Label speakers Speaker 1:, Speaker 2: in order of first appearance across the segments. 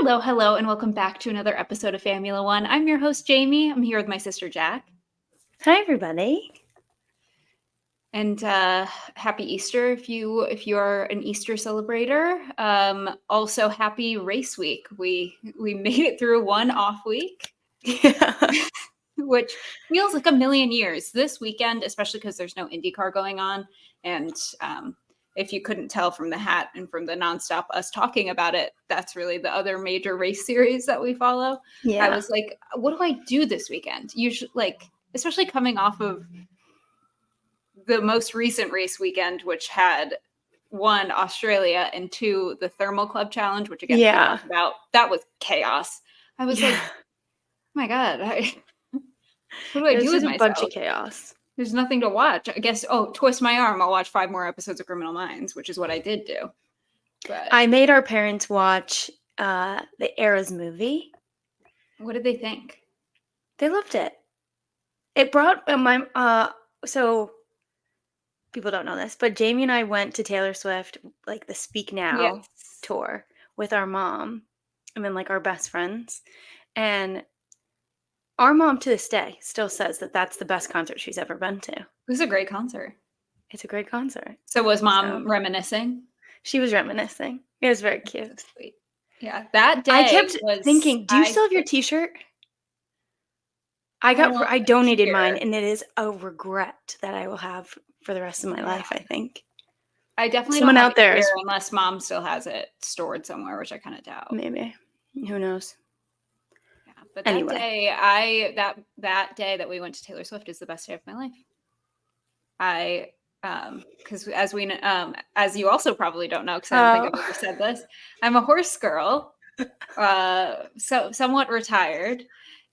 Speaker 1: Hello, and welcome back to another episode of Formula One. I'm your host, Jamie. I'm here with my sister, Jack.
Speaker 2: Hi, everybody.
Speaker 1: And happy Easter if you are an Easter celebrator. Also, happy race week. We made it through one off week,
Speaker 2: Yeah.
Speaker 1: which feels like a million years. This weekend, especially because there's no IndyCar going on, and if you couldn't tell from the hat and from the nonstop us talking about it, that's really the other major race series that we follow.
Speaker 2: Yeah.
Speaker 1: I was like, what do I do this weekend? Usually, especially coming off of the most recent race weekend, which had one, Australia, and two, the Thermal Club Challenge, which again, we talked about. That was chaos. I was like, oh my God, what do I do with myself?
Speaker 2: A bunch of chaos.
Speaker 1: There's nothing to watch. I guess, twist my arm. I'll watch 5 more episodes of Criminal Minds, which is what I did do. But
Speaker 2: I made our parents watch the Eras movie.
Speaker 1: What did they think?
Speaker 2: They loved it. It brought so people don't know this, but Jamie and I went to Taylor Swift, like the Speak Now tour with our mom and then like our best friends. And our mom to this day still says that that's the best concert she's ever been to.
Speaker 1: It was a great concert.
Speaker 2: It's a great concert.
Speaker 1: So was mom reminiscing?
Speaker 2: She was reminiscing. It was very cute.
Speaker 1: So sweet. Yeah, that day
Speaker 2: I kept thinking, do you still have your t-shirt? I donated mine, and it is a regret that I will have for the rest of my life, I think.
Speaker 1: I definitely
Speaker 2: Someone
Speaker 1: don't have
Speaker 2: out there
Speaker 1: it here unless mom still has it stored somewhere, which I kind of doubt.
Speaker 2: Maybe. Who knows?
Speaker 1: Yeah, but anyway. That day that we went to Taylor Swift is the best day of my life. Because as you also probably don't know, because I don't think I've ever said this, I'm a horse girl, so somewhat retired.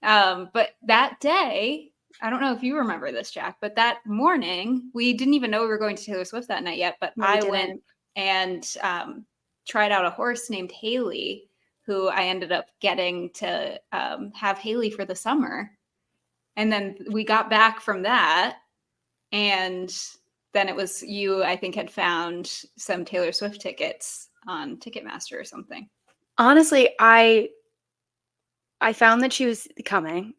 Speaker 1: But that day, I don't know if you remember this, Jack, but that morning, we didn't even know we were going to Taylor Swift that night yet, but I went and tried out a horse named Haley, who I ended up getting to have Haley for the summer. And then we got back from that, and then it was you, I think, had found some Taylor Swift tickets on Ticketmaster or something.
Speaker 2: Honestly, I found that she was coming,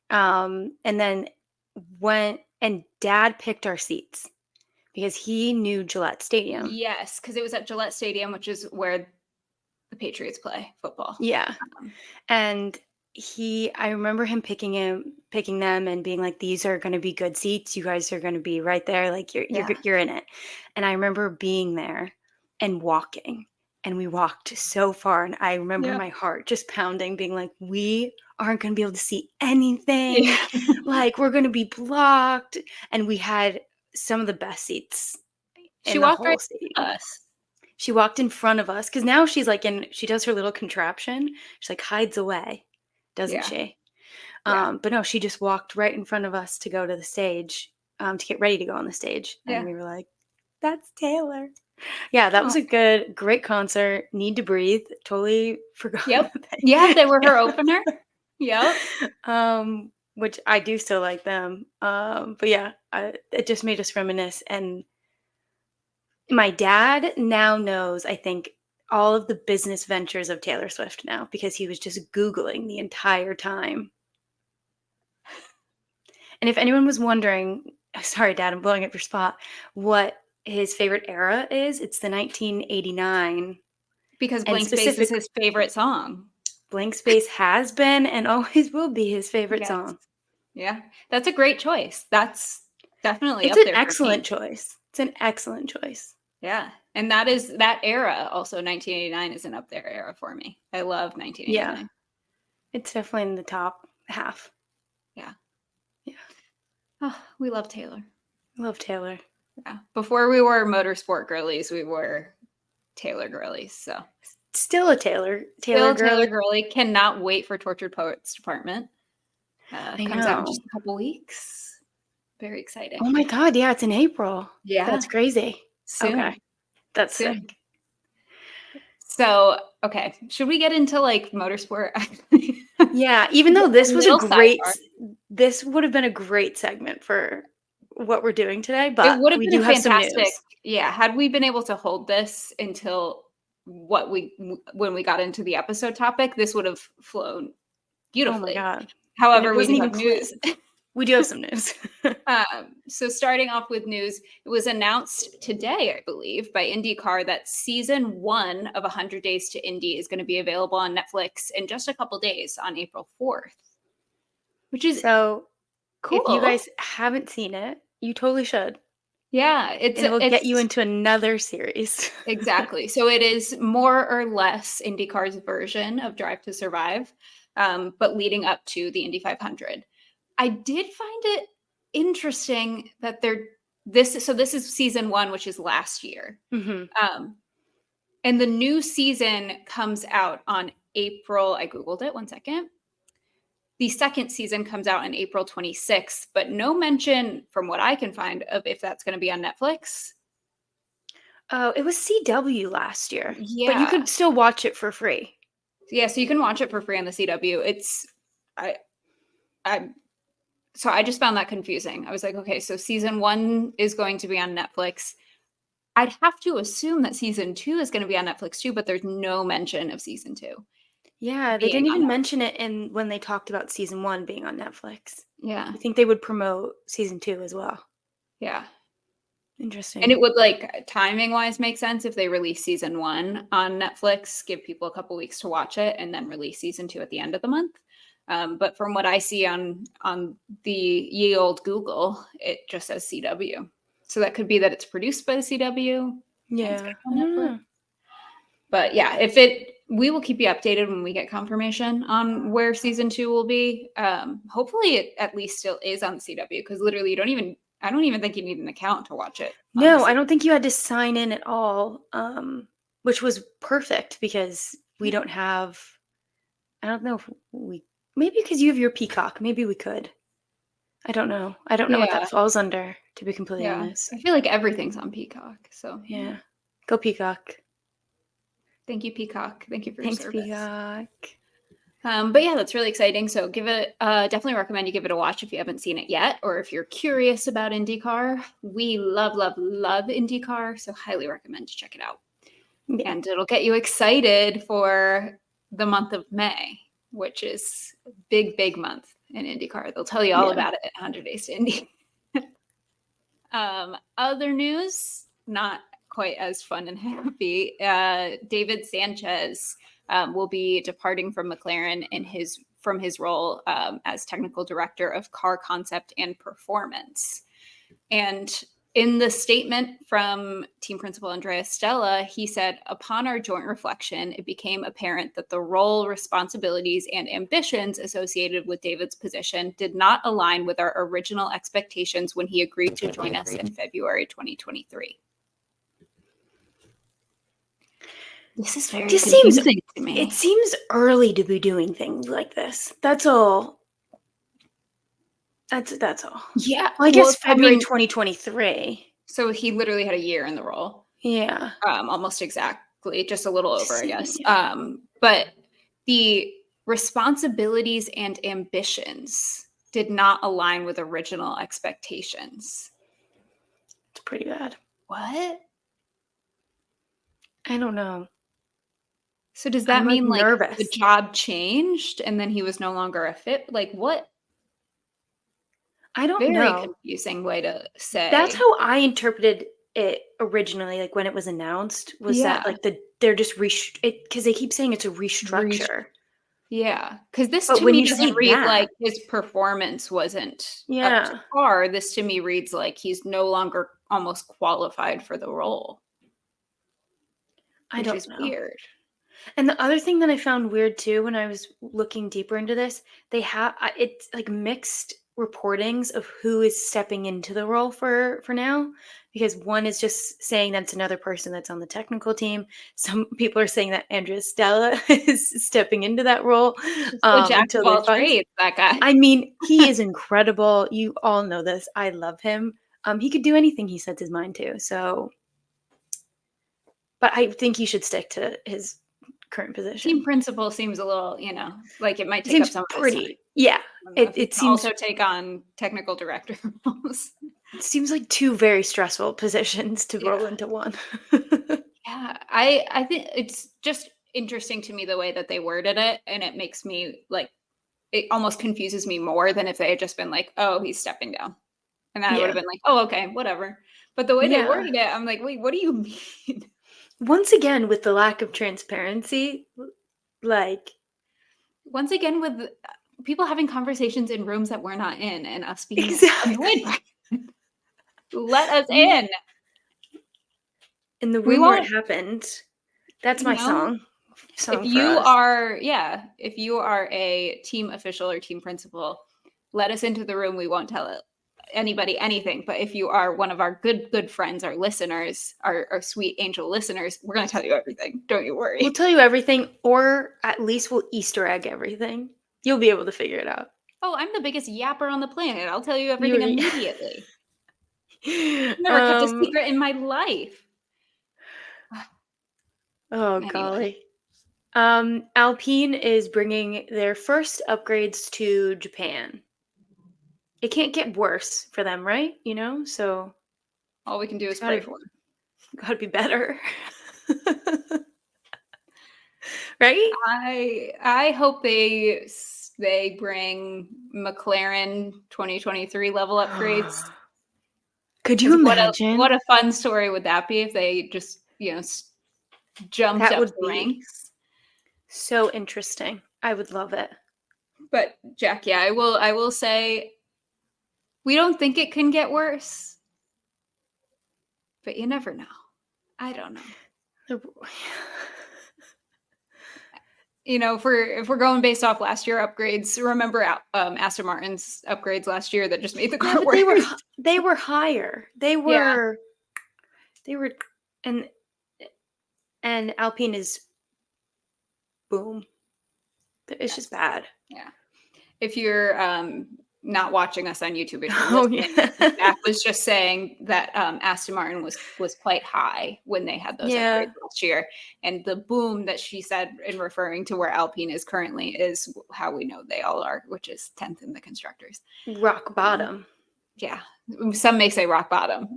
Speaker 2: and then went and Dad picked our seats because he knew Gillette Stadium.
Speaker 1: Yes, because it was at Gillette Stadium, which is where the Patriots play football.
Speaker 2: Yeah, and I remember him picking them and being like, these are going to be good seats. You guys are going to be right there. Like you're in it. And I remember being there and walking, and we walked so far. And I remember my heart just pounding, being like, we aren't going to be able to see anything. Yeah. Like we're going to be blocked. And we had some of the best seats in the whole stadium.
Speaker 1: Us.
Speaker 2: She walked in front of us because now she's like she does her little contraption. She like hides away. Doesn't she? But no, she just walked right in front of us to go to the stage, to get ready to go on the stage. And we were like, that's Taylor. Yeah, that was a great concert. Need to Breathe. Totally forgot.
Speaker 1: Yep. Yeah, they were her opener. Yep.
Speaker 2: Which I do still like them. But yeah, it just made us reminisce. And my dad now knows, I think, all of the business ventures of Taylor Swift now because he was just Googling the entire time. And if anyone was wondering, sorry, Dad, I'm blowing up your spot, what his favorite era is, it's the 1989.
Speaker 1: Because Blank Space is his favorite song.
Speaker 2: Blank Space has been and always will be his favorite song.
Speaker 1: Yeah, that's a great choice. That's definitely
Speaker 2: it's
Speaker 1: up there.
Speaker 2: It's an excellent choice. It's an excellent choice.
Speaker 1: Yeah. And that era, also 1989 is an up there era for me. I love 1989.
Speaker 2: Yeah. It's definitely in the top half.
Speaker 1: Yeah. Yeah. Oh, we love Taylor.
Speaker 2: Love Taylor.
Speaker 1: Yeah. Before we were motorsport girlies, we were Taylor girlies. So
Speaker 2: still a Taylor
Speaker 1: girly. Cannot wait for Tortured Poets Department. Comes out in just a couple weeks. Very exciting.
Speaker 2: Oh my God. Yeah. It's in April.
Speaker 1: Yeah.
Speaker 2: That's crazy.
Speaker 1: Soon.
Speaker 2: Okay. That's sick.
Speaker 1: So, okay. Should we get into like motorsport?
Speaker 2: Yeah. Even though this was this would have been a great segment for what we're doing today, but
Speaker 1: it would have
Speaker 2: we
Speaker 1: been
Speaker 2: do have
Speaker 1: fantastic.
Speaker 2: some news.
Speaker 1: Yeah. Had we been able to hold this until when we got into the episode topic, this would have flown beautifully.
Speaker 2: Oh my God.
Speaker 1: However, we do have news.
Speaker 2: We do have some news.
Speaker 1: So starting off with news, it was announced today, I believe, by IndyCar that season 1 of 100 Days to Indy is going to be available on Netflix in just a couple days on April 4th, which is
Speaker 2: so
Speaker 1: cool.
Speaker 2: If you guys haven't seen it, you totally should.
Speaker 1: Yeah,
Speaker 2: it will get you into another series.
Speaker 1: Exactly. So it is more or less IndyCar's version of Drive to Survive, but leading up to the Indy 500. I did find it interesting that this is season 1, which is last year.
Speaker 2: Mm-hmm.
Speaker 1: And the new season comes out on April. I Googled it 1 second. The second season comes out on April 26th, but no mention from what I can find of if that's going to be on Netflix.
Speaker 2: Oh, it was CW last year.
Speaker 1: Yeah.
Speaker 2: But you could still watch it for free.
Speaker 1: Yeah, so you can watch it for free on the CW. So I just found that confusing. I was like, okay, so season 1 is going to be on Netflix. I'd have to assume that season 2 is going to be on Netflix too, but there's no mention of season 2.
Speaker 2: Yeah, they didn't even mention it when they talked about season 1 being on Netflix.
Speaker 1: Yeah.
Speaker 2: I think they would promote season 2 as well.
Speaker 1: Yeah.
Speaker 2: Interesting.
Speaker 1: And it would, like, timing-wise make sense if they release season 1 on Netflix, give people a couple weeks to watch it, and then release season 2 at the end of the month. But from what I see on the ye old Google, it just says CW. So that could be that it's produced by the CW.
Speaker 2: Yeah.
Speaker 1: But yeah, we will keep you updated when we get confirmation on where season 2 will be. Hopefully it at least still is on the CW, because literally I don't even think you need an account to watch it.
Speaker 2: No, I don't think you had to sign in at all, which was perfect because we don't have, I don't know if maybe because you have your Peacock, maybe we could. I don't know. I don't know what that falls under, to be completely honest.
Speaker 1: I feel like everything's on Peacock, so.
Speaker 2: Yeah. Go Peacock.
Speaker 1: Thank you, Peacock. Thank you for your service.
Speaker 2: Peacock.
Speaker 1: But yeah, that's really exciting. So definitely recommend you give it a watch if you haven't seen it yet, or if you're curious about IndyCar. We love, love, love IndyCar, so highly recommend to check it out. Yeah. And it'll get you excited for the month of May, which is a big, big month in IndyCar. They'll tell you all about it at 100 Days to Indy. Other news, not quite as fun and happy. David Sanchez will be departing from McLaren from his role as technical director of car concept and performance. And in the statement from team principal Andrea Stella, he said, "Upon our joint reflection, it became apparent that the role, responsibilities, and ambitions associated with David's position did not align with our original expectations when he agreed to join us in February 2023. This is very confusing to me.
Speaker 2: It seems early to be doing things like this. That's all. That's all.
Speaker 1: Yeah.
Speaker 2: Well, I guess February 2023.
Speaker 1: So he literally had a year in the role.
Speaker 2: Yeah.
Speaker 1: Almost exactly. Just a little over, I guess. But the responsibilities and ambitions did not align with original expectations.
Speaker 2: It's pretty bad.
Speaker 1: What?
Speaker 2: I don't know.
Speaker 1: So does that mean like the job changed and then he was no longer a fit? Like what?
Speaker 2: I don't know.
Speaker 1: Very confusing way to say.
Speaker 2: That's how I interpreted it originally, like when it was announced, was that like they're just because they keep saying it's a restructure.
Speaker 1: Yeah, because this to me doesn't read like his performance wasn't up to par. This to me reads like he's no longer almost qualified for the role.
Speaker 2: I don't know.
Speaker 1: Weird.
Speaker 2: And the other thing that I found weird too, when I was looking deeper into this, it's like mixed reportings of who is stepping into the role for now, because one is just saying that's another person that's on the technical team. Some people are saying that Andrea Stella is stepping into that role.
Speaker 1: Jack of all trades, that guy.
Speaker 2: I mean, he is incredible. You all know this. I love him. He could do anything he sets his mind to. So, but I think he should stick to his current position.
Speaker 1: Team principal seems a little, like it might take up some of his time.
Speaker 2: Yeah. It seems
Speaker 1: also take on technical director roles.
Speaker 2: It seems like two very stressful positions to roll into one.
Speaker 1: Yeah, Yeah, I think it's just interesting to me the way that they worded it, and it makes me like it almost confuses me more than if they had just been like, "Oh, he's stepping down," and then I would have
Speaker 2: Yeah.
Speaker 1: been like, "Oh, okay, whatever." But the way they
Speaker 2: Yeah.
Speaker 1: worded it, I'm like, "Wait, what do you mean?"
Speaker 2: Once again, with the lack of transparency, like
Speaker 1: Once again, with people having conversations in rooms that we're not in, and us being annoyed
Speaker 2: exactly
Speaker 1: by it. Let us in.
Speaker 2: in the
Speaker 1: We
Speaker 2: room where it
Speaker 1: won't,
Speaker 2: happened. That's
Speaker 1: you
Speaker 2: my
Speaker 1: know.
Speaker 2: song for us.
Speaker 1: If you are a team official or team principal, let us into the room. We won't tell anybody anything. But if you are one of our good friends, our listeners, our sweet angel listeners, we're going to tell you everything. Don't you worry.
Speaker 2: We'll tell you everything, or at least we'll Easter egg everything. You'll be able to figure it out.
Speaker 1: Oh, I'm the biggest yapper on the planet. I'll tell you everything
Speaker 2: You
Speaker 1: immediately. Never kept a
Speaker 2: um
Speaker 1: secret in my life.
Speaker 2: oh
Speaker 1: Anyway.
Speaker 2: golly. Alpine is bringing their first upgrades to Japan. It can't get worse for them, right? So
Speaker 1: All we can do
Speaker 2: it's
Speaker 1: is pray for him.
Speaker 2: gotta be better. Right?
Speaker 1: I hope they bring McLaren 2023 level upgrades.
Speaker 2: Could you
Speaker 1: Because what
Speaker 2: imagine?
Speaker 1: a fun story would that be if they just jumped
Speaker 2: That
Speaker 1: up
Speaker 2: would
Speaker 1: the
Speaker 2: be
Speaker 1: ranks?
Speaker 2: so interesting. I would love it.
Speaker 1: But Jack, yeah, I will say we don't think it can get worse, but you never know. I don't know. If we're going based off last year upgrades, remember Aston Martin's upgrades last year that just made the
Speaker 2: Yeah,
Speaker 1: car
Speaker 2: but
Speaker 1: worse.
Speaker 2: they were higher.
Speaker 1: Yeah,
Speaker 2: They were and Alpine is boom. It's just
Speaker 1: yes,
Speaker 2: bad.
Speaker 1: yeah. If you're not watching us on YouTube, if you're
Speaker 2: Oh
Speaker 1: listening,
Speaker 2: yeah.
Speaker 1: Jack was just saying that Aston Martin was quite high when they had those
Speaker 2: Yeah.
Speaker 1: upgrades last year, and the boom that she said in referring to where Alpine is currently is how we know they all are, which is 10th in the constructors.
Speaker 2: Rock bottom.
Speaker 1: Yeah, some may say rock bottom,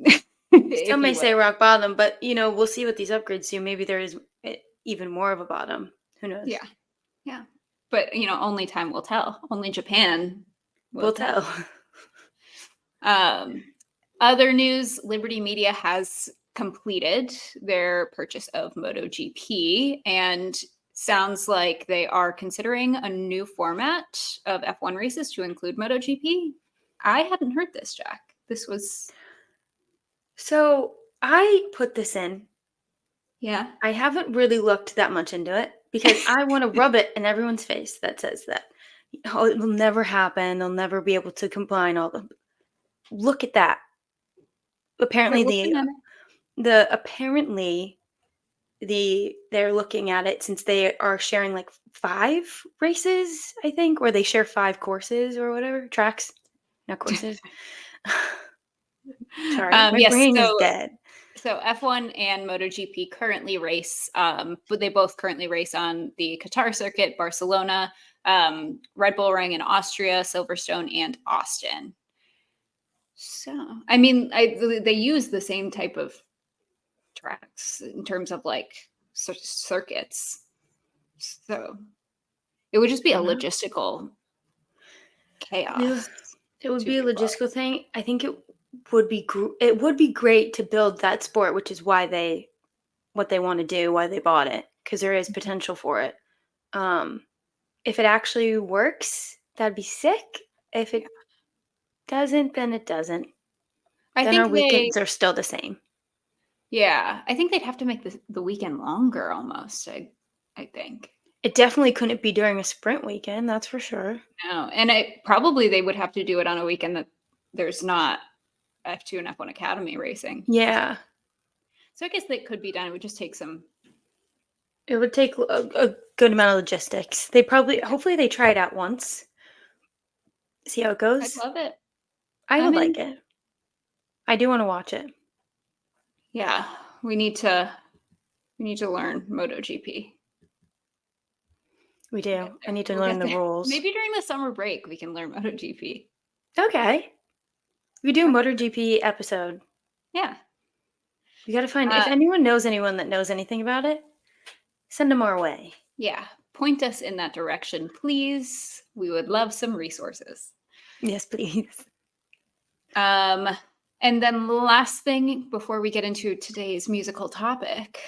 Speaker 2: Some
Speaker 1: if
Speaker 2: may
Speaker 1: you
Speaker 2: say
Speaker 1: will.
Speaker 2: rock bottom, but we'll see what these upgrades do. Maybe there is even more of a bottom. Who knows?
Speaker 1: Yeah, yeah, but only time will tell. Only Japan will
Speaker 2: We'll
Speaker 1: tell.
Speaker 2: tell.
Speaker 1: Um, Other news, Liberty Media has completed their purchase of MotoGP and sounds like they are considering a new format of F1 races to include MotoGP. I hadn't heard this, Jack. This was
Speaker 2: So I put this in.
Speaker 1: yeah.
Speaker 2: I haven't really looked that much into it because I want to rub it in everyone's face that says that. Oh, it will never happen. They'll never be able to combine all the. Look at that.
Speaker 1: They're
Speaker 2: Apparently
Speaker 1: looking at it.
Speaker 2: they're looking at it since they are sharing like 5 races, I think, or they share 5 courses or whatever, tracks, not courses. Sorry, my
Speaker 1: Yes,
Speaker 2: brain is dead.
Speaker 1: so F1 and MotoGP currently race, but they both currently race on the Qatar circuit, Barcelona, Red Bull Ring in Austria, Silverstone, and Austin. So, I mean, they use the same type of tracks in terms of like circuits. So it would just be a
Speaker 2: Uh-huh.
Speaker 1: logistical
Speaker 2: Yeah.
Speaker 1: chaos
Speaker 2: It would
Speaker 1: to
Speaker 2: be a
Speaker 1: do
Speaker 2: logistical
Speaker 1: both.
Speaker 2: thing. I think it would be great to build that sport, which is what they want to do, why they bought it, because there is potential for it. If it actually works, that'd be sick. If
Speaker 1: Yeah.
Speaker 2: it doesn't, then it doesn't.
Speaker 1: I
Speaker 2: Then our
Speaker 1: think
Speaker 2: weekends are still the same.
Speaker 1: I think they'd have to make the weekend longer almost. I think.
Speaker 2: It definitely couldn't be during a sprint weekend, that's for sure.
Speaker 1: No, and probably they would have to do it on a weekend that there's not F2 and F1 Academy racing.
Speaker 2: Yeah.
Speaker 1: So I guess that could be done. It would just take some.
Speaker 2: It would take a good amount of logistics. Hopefully they try it out once. See how it
Speaker 1: I'd
Speaker 2: goes.
Speaker 1: love it.
Speaker 2: I
Speaker 1: I
Speaker 2: would
Speaker 1: mean,
Speaker 2: like it. I do want to watch it.
Speaker 1: yeah, we need to learn MotoGP.
Speaker 2: We
Speaker 1: We'll get
Speaker 2: do. I
Speaker 1: there.
Speaker 2: need to
Speaker 1: We'll
Speaker 2: learn
Speaker 1: get
Speaker 2: the
Speaker 1: there.
Speaker 2: rules.
Speaker 1: Maybe during the summer break we can learn MotoGP.
Speaker 2: Okay. We do a MotoGP episode.
Speaker 1: Yeah.
Speaker 2: We got to find, if anyone knows anyone that knows anything about it, send them our way.
Speaker 1: Yeah. Point us in that direction, please. We would love some resources.
Speaker 2: Yes, please.
Speaker 1: And then the last thing before we get into today's musical topic,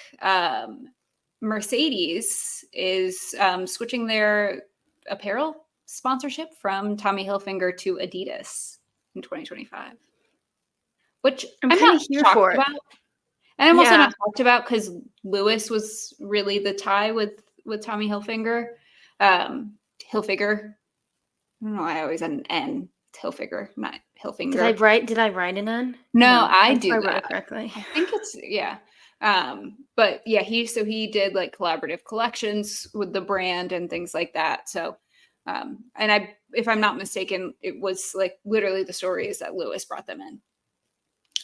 Speaker 1: Mercedes is switching their apparel sponsorship from Tommy Hilfiger to Adidas in 2025, which I'm
Speaker 2: kind
Speaker 1: not
Speaker 2: of here
Speaker 1: shocked
Speaker 2: for it.
Speaker 1: about. And I'm also not shocked about because Lewis was really the tie with Tommy Hilfiger. Hilfiger. I don't know. I always had an N. It's Hilfiger, not Hilfiger.
Speaker 2: Did I write an N?
Speaker 1: No, I do
Speaker 2: I
Speaker 1: that.
Speaker 2: wrote it correctly.
Speaker 1: I think it's but yeah, he did like collaborative collections with the brand and things like that. So and if I'm not mistaken, it was like literally the story is that Lewis brought them in.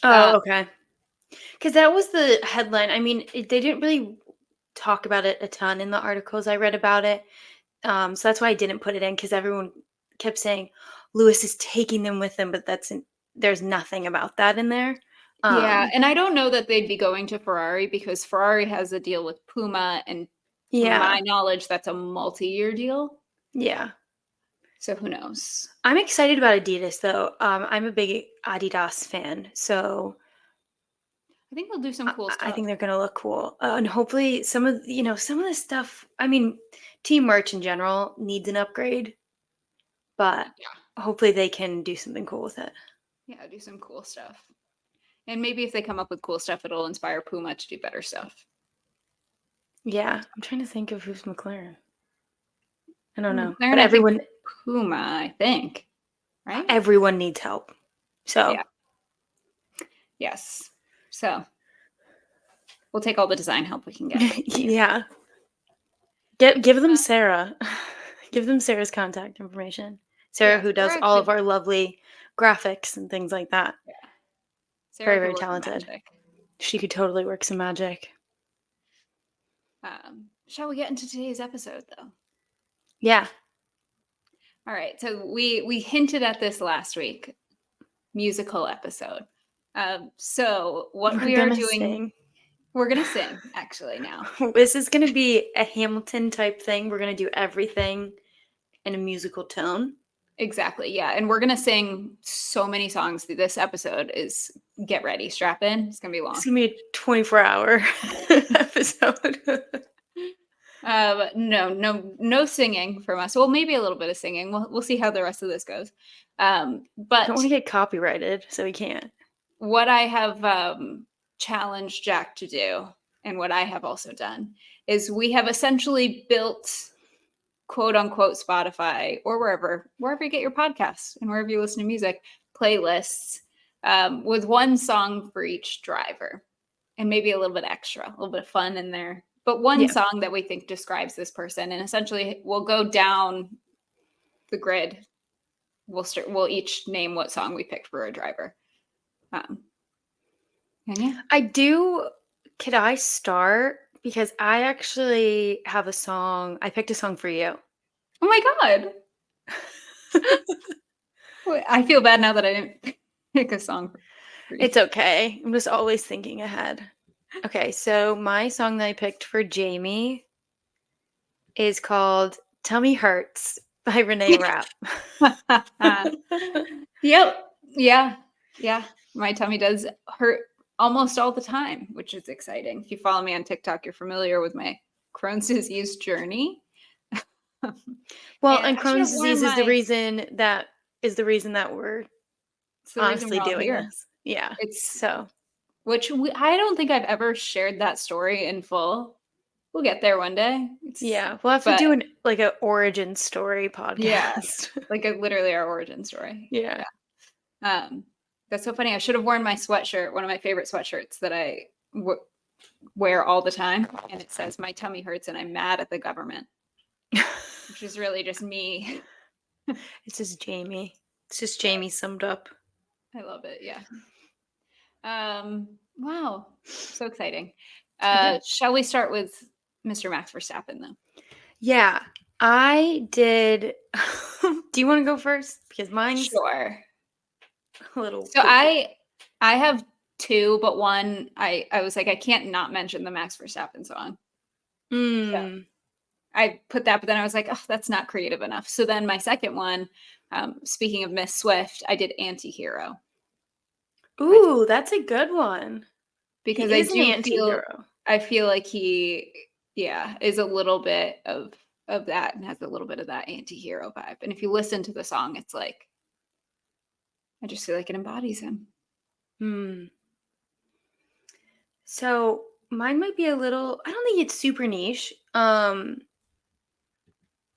Speaker 2: Oh, okay. Because that was the headline. I mean, they didn't really talk about it a ton in the articles I read about it. So that's why I didn't put it in, because everyone kept saying Lewis is taking them with him, but there's nothing about that in there.
Speaker 1: Yeah, and I don't know that they'd be going to Ferrari because Ferrari has a deal with Puma, and to my knowledge, that's a multi-year deal.
Speaker 2: Yeah.
Speaker 1: So who knows?
Speaker 2: I'm excited about Adidas, though. I'm a big Adidas fan, so
Speaker 1: I think they'll do some cool stuff.
Speaker 2: I think they're going to look cool. And hopefully some of the stuff, I mean, team merch in general needs an upgrade, but hopefully they can do something cool with it.
Speaker 1: Yeah, do some cool stuff. And maybe if they come up with cool stuff, it'll inspire Puma to do better stuff.
Speaker 2: Yeah, I'm trying to think of who's McLaren. I don't know.
Speaker 1: McLaren,
Speaker 2: but everyone,
Speaker 1: Puma, I think, right?
Speaker 2: Everyone needs help. So,
Speaker 1: yeah. Yes. So, we'll take all the design help we can get.
Speaker 2: Yeah. Give them Sarah. Give them Sarah's contact information. Sarah, who does all of our lovely graphics and things like that.
Speaker 1: Yeah. Sarah
Speaker 2: very, very talented. She could totally work some magic.
Speaker 1: Shall we get into today's episode, though?
Speaker 2: Yeah.
Speaker 1: All right. So we hinted at this last week. Musical episode. So what we are doing, we're gonna sing actually now.
Speaker 2: This is gonna be a Hamilton type thing. We're gonna do everything in a musical tone.
Speaker 1: Exactly. Yeah, and we're gonna sing so many songs. This episode is get ready, strap in. It's gonna be long.
Speaker 2: It's gonna be a 24-hour episode.
Speaker 1: No singing from us. Well, maybe a little bit of singing. We'll see how the rest of this goes. But
Speaker 2: I don't want to get copyrighted, so we can't.
Speaker 1: What I have challenged Jack to do, and what I have also done, is we have essentially built quote unquote Spotify or wherever you get your podcasts and wherever you listen to music playlists with one song for each driver and maybe a little bit extra, a little bit of fun in there. But one song that we think describes this person, and essentially we'll go down the grid. We'll each name what song we picked for a driver.
Speaker 2: Could I start? Because I actually have a song. I picked a song for you.
Speaker 1: Oh my God. I feel bad now that I didn't pick a song for you.
Speaker 2: It's okay. I'm just always thinking ahead. Okay, so my song that I picked for Jamie is called Tummy Hurts by Renee Rapp.
Speaker 1: Yep. Yeah. My tummy does hurt almost all the time, which is exciting. If you follow me on TikTok, you're familiar with my Crohn's disease journey.
Speaker 2: Well, and Crohn's disease is the reason that we're honestly doing this. Yeah.
Speaker 1: Which I don't think I've ever shared that story in full. We'll get there one day.
Speaker 2: We'll have to do an origin story podcast.
Speaker 1: Yeah, like literally our origin story.
Speaker 2: Yeah.
Speaker 1: That's so funny. I should have worn my sweatshirt, one of my favorite sweatshirts that I wear all the time, and it says "My tummy hurts and I'm mad at the government," which is really just me.
Speaker 2: It's just Jamie. It's just Jamie summed up.
Speaker 1: I love it. Yeah. Wow. So exciting. Shall we start with Mr. Max Verstappen, though?
Speaker 2: Yeah, I did. Do you want to go first? Because mine's
Speaker 1: sure.
Speaker 2: A little.
Speaker 1: So I have two, but one I was like, I can't not mention the Max Verstappen song. So I put that, but then I was like, oh, that's not creative enough. So then my second one, speaking of Miss Swift, I did Anti-Hero.
Speaker 2: Ooh, that's a good one.
Speaker 1: Because
Speaker 2: he is an anti-hero.
Speaker 1: I feel like he, is a little bit of that and has a little bit of that anti-hero vibe. And if you listen to the song, it's like, I just feel like it embodies him.
Speaker 2: So mine might be a little, I don't think it's super niche.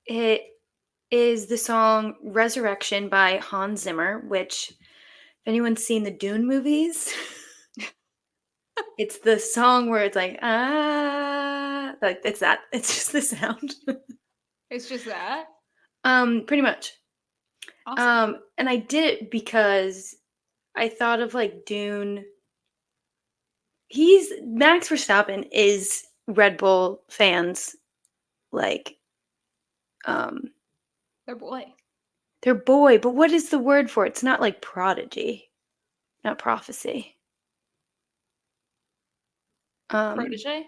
Speaker 2: It is the song Resurrection by Hans Zimmer, which, if anyone's seen the Dune movies, it's the song where it's like, like it's that. It's just the sound.
Speaker 1: It's just that?
Speaker 2: Pretty much.
Speaker 1: Awesome.
Speaker 2: And I did it because I thought of like Dune. Max Verstappen is Red Bull fans like
Speaker 1: Their boy.
Speaker 2: their boy, but what is the word for it? It's not like prodigy, not prophecy.
Speaker 1: Protege?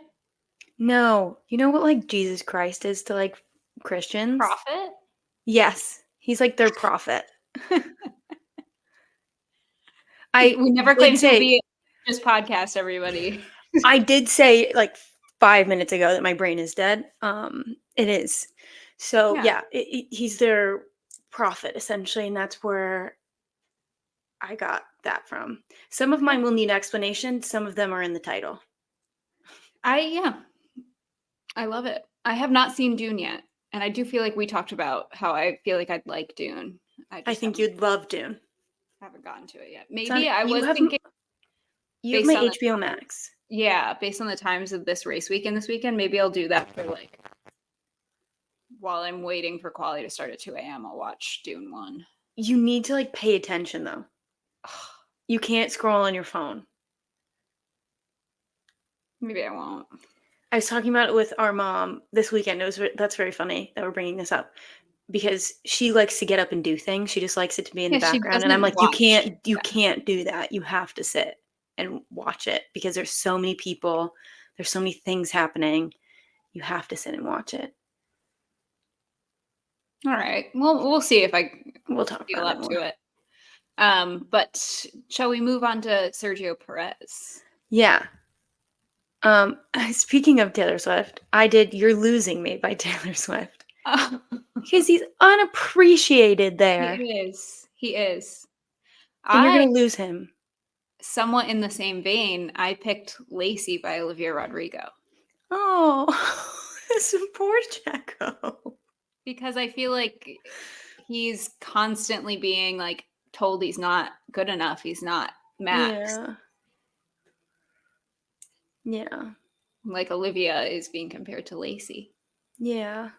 Speaker 2: No. You know what like Jesus Christ is to like Christians?
Speaker 1: Prophet?
Speaker 2: Yes. He's like their prophet.
Speaker 1: We never claimed to
Speaker 2: say,
Speaker 1: be just podcast, everybody.
Speaker 2: I did say like 5 minutes ago that my brain is dead. It is. So yeah, he's their prophet essentially, and that's where I got that from. Some of mine will need explanation. Some of them are in the title.
Speaker 1: I love it. I have not seen Dune yet, and I do feel like we talked about how I feel like I'd like Dune.
Speaker 2: I think you'd love Dune.
Speaker 1: Haven't gotten to it yet. Maybe I was thinking.
Speaker 2: You have my HBO Max.
Speaker 1: Yeah, based on the times of this race weekend this weekend, maybe I'll do that for like while I'm waiting for quality to start at 2 a.m. I'll watch Dune 1.
Speaker 2: You need to like pay attention though. You can't scroll on your phone.
Speaker 1: Maybe I won't.
Speaker 2: I was talking about it with our mom this weekend. That's very funny that we're bringing this up because she likes to get up and do things. She just likes it to be in the background, and I'm like, you can't do that. You have to sit and watch it because there's so many people, there's so many things happening. You have to sit and watch it.
Speaker 1: All right. Well, we'll see if
Speaker 2: we'll talk
Speaker 1: feel up to it. But shall we move on to Sergio Perez?
Speaker 2: Yeah. Speaking of Taylor Swift, I did "You're Losing Me" by Taylor Swift because he's unappreciated there.
Speaker 1: He is.
Speaker 2: And you're gonna lose him.
Speaker 1: Somewhat in the same vein, I picked "Lacy" by Olivia Rodrigo.
Speaker 2: Oh, this poor Checo.
Speaker 1: Because I feel like he's constantly being like told he's not good enough. He's not Max.
Speaker 2: Yeah.
Speaker 1: Like Olivia is being compared to Lacy.
Speaker 2: Yeah.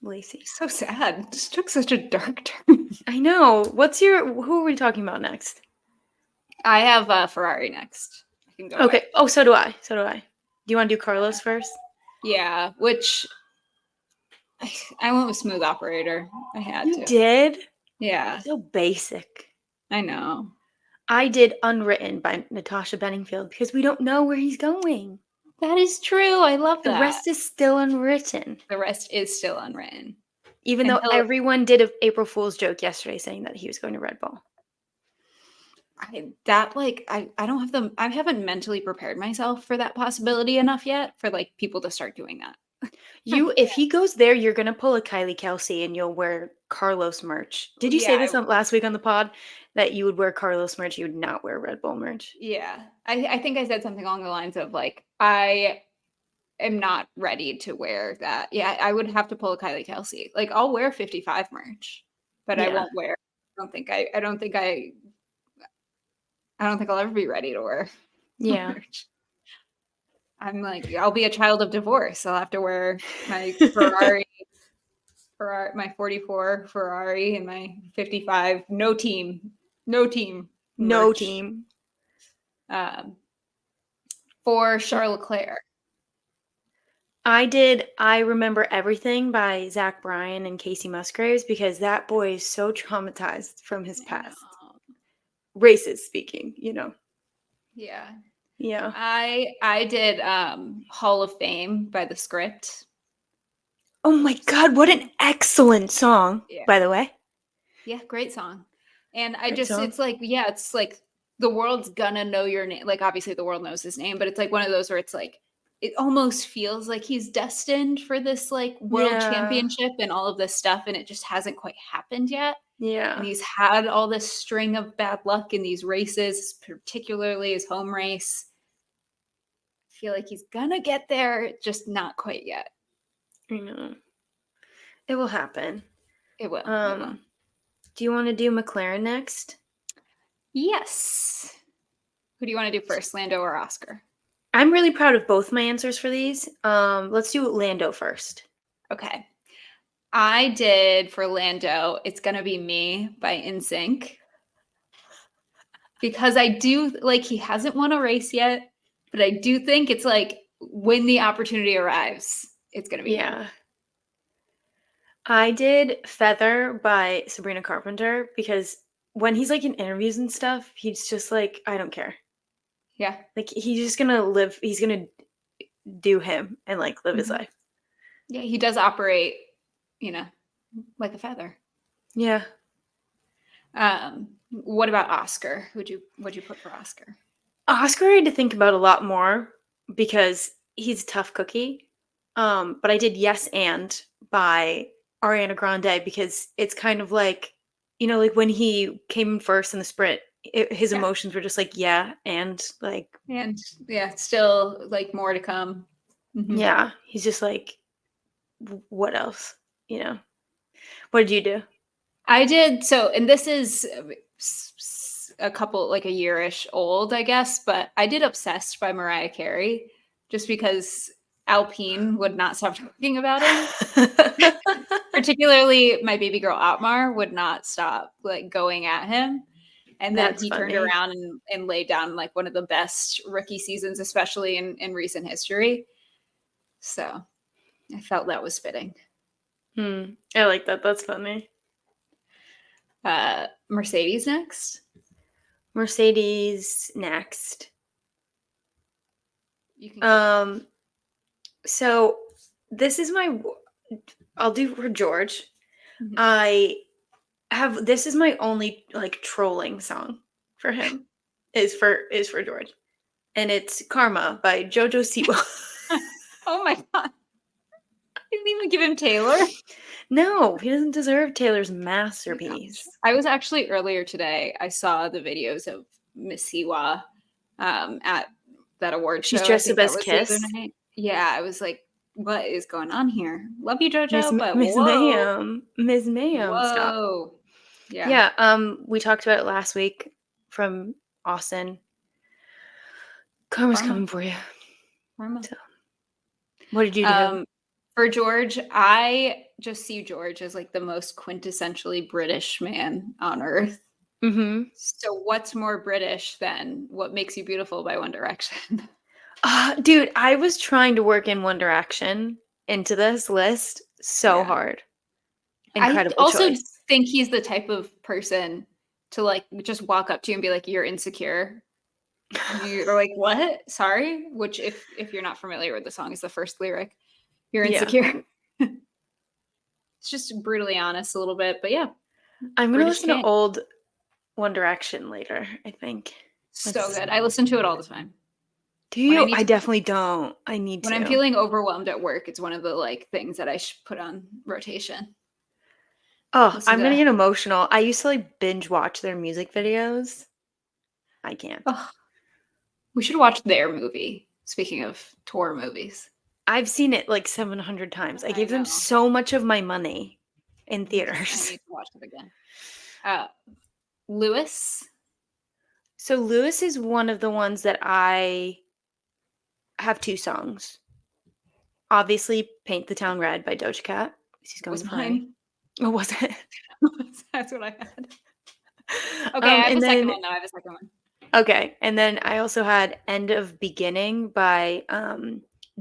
Speaker 2: Lacy.
Speaker 1: So sad. It just took such a dark turn.
Speaker 2: I know. Who are we talking about next?
Speaker 1: I have Ferrari next. I can go.
Speaker 2: Okay. Oh, so do I. Do you want to do Carlos first?
Speaker 1: Yeah, which I went with Smooth Operator. I had to.
Speaker 2: You did?
Speaker 1: Yeah.
Speaker 2: So basic.
Speaker 1: I know.
Speaker 2: I did Unwritten by Natasha Bedingfield because we don't know where he's going.
Speaker 1: That is true. I love that.
Speaker 2: The rest is still unwritten. Even though everyone did an April Fool's joke yesterday saying that he was going to Red Bull.
Speaker 1: I haven't mentally prepared myself for that possibility enough yet for like people to start doing that.
Speaker 2: If he goes there, you're gonna pull a Kylie Kelsey and you'll wear Carlos merch. Did you say this last week on the pod that you would wear Carlos merch? You would not wear Red Bull merch.
Speaker 1: Yeah, I think I said something along the lines of like I am not ready to wear that. Yeah, I would have to pull a Kylie Kelsey. Like I'll wear 55 merch, but I won't wear. I don't think I'll ever be ready to wear.
Speaker 2: Yeah.
Speaker 1: Merch. I'm like, I'll be a child of divorce. I'll have to wear my my 44 Ferrari and my 55 no team merch. For Charles Leclerc.
Speaker 2: I Remember Everything by Zach Bryan and Casey Musgraves because that boy is so traumatized from his past. Racist speaking, you know.
Speaker 1: Yeah.
Speaker 2: Yeah.
Speaker 1: I did Hall of Fame by The Script.
Speaker 2: Oh my God, what an excellent song,
Speaker 1: Yeah.
Speaker 2: by the way.
Speaker 1: Yeah, great song. And
Speaker 2: Great song.
Speaker 1: it's like, yeah, it's like the world's gonna know your name. Like, obviously, the world knows his name, but it's like one of those where it's like, it almost feels like he's destined for this like world championship and all of this stuff, and it just hasn't quite happened yet.
Speaker 2: Yeah.
Speaker 1: And he's had all this string of bad luck in these races, particularly his home race. I feel like he's gonna get there, just not quite yet.
Speaker 2: I know. It will happen.
Speaker 1: It will. It will.
Speaker 2: Do you want to do McLaren next?
Speaker 1: Yes. Who do you want to do first, Lando or Oscar?
Speaker 2: I'm really proud of both my answers for these. Let's do Lando first.
Speaker 1: Okay. I did for Lando, It's Gonna Be Me by NSYNC. Because I do like he hasn't won a race yet, but I do think it's like when the opportunity arrives, it's gonna be him.
Speaker 2: I did Feather by Sabrina Carpenter because when he's like in interviews and stuff, he's just like, I don't care.
Speaker 1: Yeah.
Speaker 2: Like he's just gonna live, he's gonna do him and like live his life.
Speaker 1: Yeah, he does operate, you know, like a feather.
Speaker 2: Yeah.
Speaker 1: What about Oscar? What'd you put for Oscar?
Speaker 2: Oscar I had to think about a lot more because he's a tough cookie. But I did Yes and by Ariana Grande because it's kind of like, you know, like when he came in first in the sprint, his emotions were just like, yeah, and like.
Speaker 1: And yeah, still like more to come. Mm-hmm.
Speaker 2: Yeah, he's just like, what else? You know? What did you do?
Speaker 1: I did so, and this is a couple like a year-ish old, I guess, but I did Obsessed by Mariah Carey just because Alpine would not stop talking about him. Particularly my baby girl Atmar would not stop like going at him. And then he turned around and laid down like one of the best rookie seasons, especially in recent history. So I felt that was fitting.
Speaker 2: I like that. That's funny.
Speaker 1: Mercedes next.
Speaker 2: Mercedes next.
Speaker 1: You can.
Speaker 2: So this is I'll do for George.
Speaker 1: Mm-hmm.
Speaker 2: This is my only like trolling song for him is for George. And it's Karma by JoJo Siwa.
Speaker 1: Oh my God. You didn't even give him Taylor.
Speaker 2: No, he doesn't deserve Taylor's masterpiece.
Speaker 1: I was actually earlier today, I saw the videos of Miss Siwa at that award show.
Speaker 2: She's dressed
Speaker 1: I think
Speaker 2: up as
Speaker 1: that was
Speaker 2: Kiss.
Speaker 1: the other night. Yeah, I was like, what is going on here? Love you, JoJo, but
Speaker 2: Miss
Speaker 1: whoa.
Speaker 2: Mayhem,
Speaker 1: Whoa.
Speaker 2: stop.
Speaker 1: Yeah.
Speaker 2: Yeah, we talked about it last week from Austin. Karma's coming for you.
Speaker 1: Karma.
Speaker 2: So, what did you do?
Speaker 1: For George, I just see George as like the most quintessentially British man on earth.
Speaker 2: Mm-hmm.
Speaker 1: So what's more British than What Makes You Beautiful by One Direction?
Speaker 2: Dude, I was trying to work in One Direction into this list so hard. Incredible
Speaker 1: I also
Speaker 2: choice.
Speaker 1: think he's the type of person to like just walk up to you and be like, "You're insecure." You're like, "What? Sorry." Which, if you're not familiar with the song, is the first lyric. You're insecure. Yeah. It's just brutally honest a little bit, but yeah.
Speaker 2: I'm gonna listen to old One Direction later, I think.
Speaker 1: So good. I listen to it all the time.
Speaker 2: Do you? I definitely don't. I need to.
Speaker 1: When I'm feeling overwhelmed at work, it's one of the like things that I should put on rotation.
Speaker 2: Oh, I'm gonna get emotional. I used to like binge watch their music videos. I can't.
Speaker 1: Oh, we should watch their movie. Speaking of tour movies.
Speaker 2: I've seen it like 700 times. I gave them so much of my money in theaters.
Speaker 1: I need to watch it again. Lewis.
Speaker 2: So Lewis is one of the ones that I have two songs. Obviously, Paint the Town Red by Doja Cat. She's going to play. Oh, was it?
Speaker 1: That's what I had. Okay, I have a second one. No, I have a second one.
Speaker 2: Okay, and then I also had End of Beginning by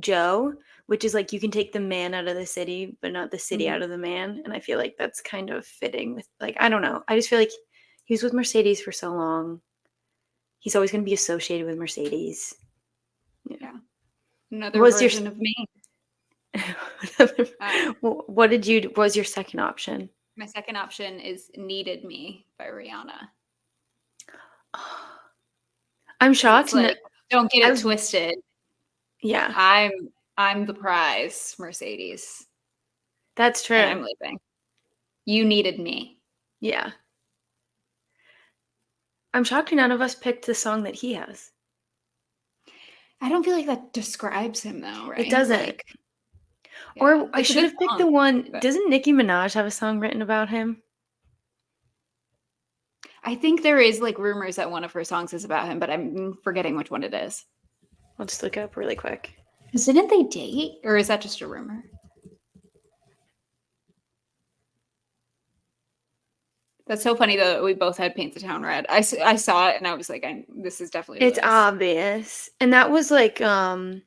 Speaker 2: Joe, which is like you can take the man out of the city, but not the city out of the man. And I feel like that's kind of fitting with like, I don't know. I just feel like he was with Mercedes for so long. He's always going to be associated with Mercedes.
Speaker 1: Yeah. Another
Speaker 2: What was your
Speaker 1: version of me.
Speaker 2: what was your second option?
Speaker 1: My second option is Needed Me by Rihanna.
Speaker 2: I'm shocked.
Speaker 1: It's like, don't get it twisted.
Speaker 2: Yeah.
Speaker 1: I'm the prize, Mercedes.
Speaker 2: That's true.
Speaker 1: And I'm leaving. You needed me.
Speaker 2: Yeah. I'm shocked none of us picked the song that he has.
Speaker 1: I don't feel like that describes him though, right?
Speaker 2: It doesn't.
Speaker 1: Like,
Speaker 2: or I should have picked the one. Doesn't Nicki Minaj have a song written about him?
Speaker 1: I think there is like rumors that one of her songs is about him, but I'm forgetting which one it is.
Speaker 2: I'll just look it up really quick.
Speaker 1: Because didn't they date? Or is that just a rumor? That's so funny though that we both had Paint the Town Red. I saw it and I was like, this is definitely
Speaker 2: It's obvious. And that was like I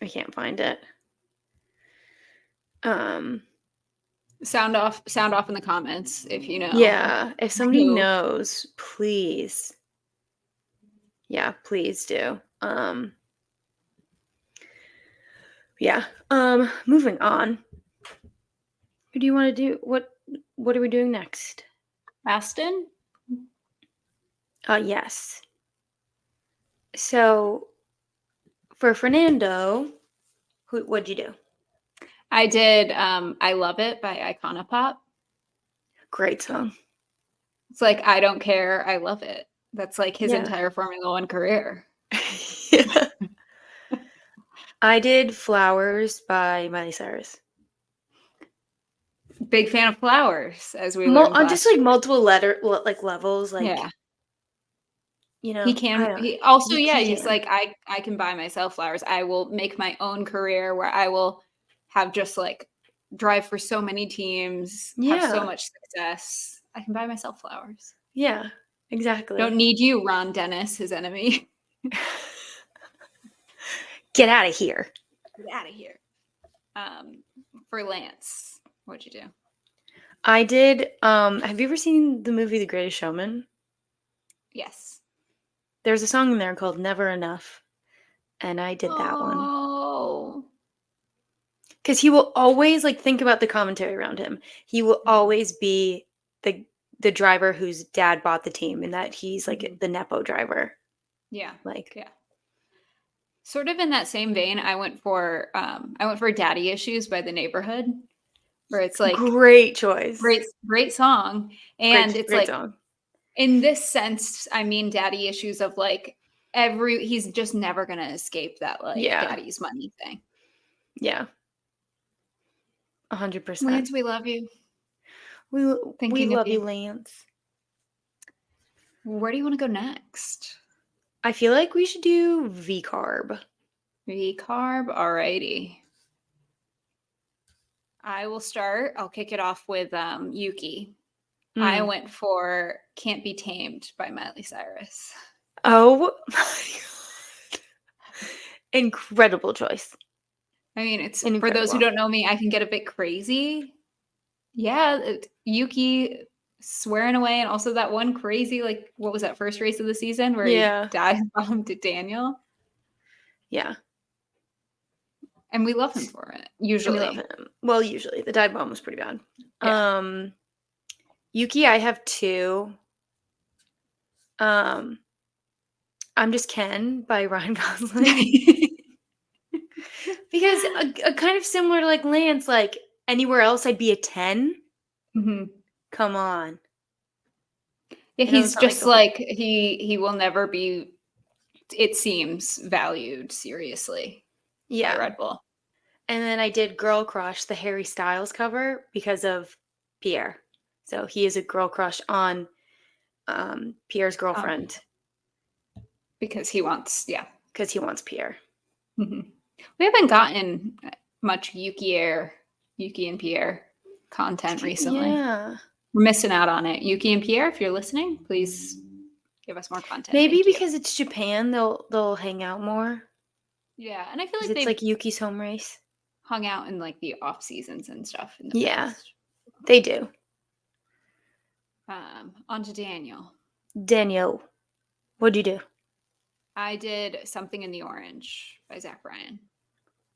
Speaker 2: can't find it.
Speaker 1: Sound off in the comments if you know.
Speaker 2: Yeah, if somebody knows, please. Yeah, please do. Yeah. Moving on. Who do you want to do? What are we doing next?
Speaker 1: Aston?
Speaker 2: Yes. So for Fernando, what'd you do?
Speaker 1: I did I Love It by Iconopop.
Speaker 2: Great song.
Speaker 1: It's like, I don't care, I love it. That's like his entire Formula One career.
Speaker 2: Yeah. I did Flowers by Miley Cyrus.
Speaker 1: Big fan of Flowers, as we learned
Speaker 2: just like multiple levels, like
Speaker 1: yeah.
Speaker 2: You know,
Speaker 1: he can. He's like, I can buy myself flowers. I will make my own career where I will have just like drive for so many teams, have so much success. I can buy myself flowers.
Speaker 2: Yeah, exactly.
Speaker 1: Don't need you, Ron Dennis, his enemy.
Speaker 2: Get out of here.
Speaker 1: Get out of here. For Lance, what'd you do?
Speaker 2: I did. Have you ever seen the movie The Greatest Showman?
Speaker 1: Yes.
Speaker 2: There's a song in there called Never Enough. And I did that one.
Speaker 1: Oh.
Speaker 2: Because he will always, like, think about the commentary around him. He will always be the driver whose dad bought the team, and that he's, like, the Nepo driver.
Speaker 1: Yeah.
Speaker 2: Like,
Speaker 1: yeah. Sort of in that same vein, I went for Daddy Issues by The Neighborhood, where it's like
Speaker 2: great choice.
Speaker 1: Great song. And it's
Speaker 2: great
Speaker 1: like
Speaker 2: song.
Speaker 1: In this sense, I mean daddy issues of like he's just never gonna escape that like daddy's money thing.
Speaker 2: Yeah. 100%.
Speaker 1: Lance, we love you.
Speaker 2: We love you, Lance.
Speaker 1: Where do you want to go next?
Speaker 2: I feel like we should do V-Carb.
Speaker 1: V-Carb? Alrighty. I will start. I'll kick it off with Yuki. I went for Can't Be Tamed by Miley Cyrus.
Speaker 2: Oh my God. Incredible choice.
Speaker 1: I mean, it's for those who don't know me, I can get a bit crazy. Yeah, Yuki swearing away, and also that one crazy, like, what was that first race of the season where he dive bombed to Daniel?
Speaker 2: Yeah.
Speaker 1: And we love him for it, usually.
Speaker 2: And we love him. Well, usually. The dive bomb was pretty bad. Yeah. Yuki, I have two. I'm Just Ken by Ryan Gosling. Because a kind of similar to like Lance, like anywhere else I'd be a 10.
Speaker 1: Mm-hmm.
Speaker 2: Come on.
Speaker 1: Yeah, he's just like he will never be, it seems, valued seriously by Red Bull.
Speaker 2: And then I did Girl Crush, the Harry Styles cover, because of Pierre. So he is a girl crush on Pierre's girlfriend.
Speaker 1: Because he wants
Speaker 2: Pierre.
Speaker 1: Mm-hmm. We haven't gotten much Yuki and Pierre content recently.
Speaker 2: Yeah.
Speaker 1: We're missing out on it. Yuki and Pierre, if you're listening, please give us more content.
Speaker 2: Maybe because it's Japan, they'll hang out more.
Speaker 1: Yeah, and I feel like
Speaker 2: it's like Yuki's home race.
Speaker 1: Hung out in like the off seasons and stuff in the past.
Speaker 2: They do.
Speaker 1: On to Daniel.
Speaker 2: Daniel, what'd you do?
Speaker 1: I did Something in the Orange by Zach Bryan.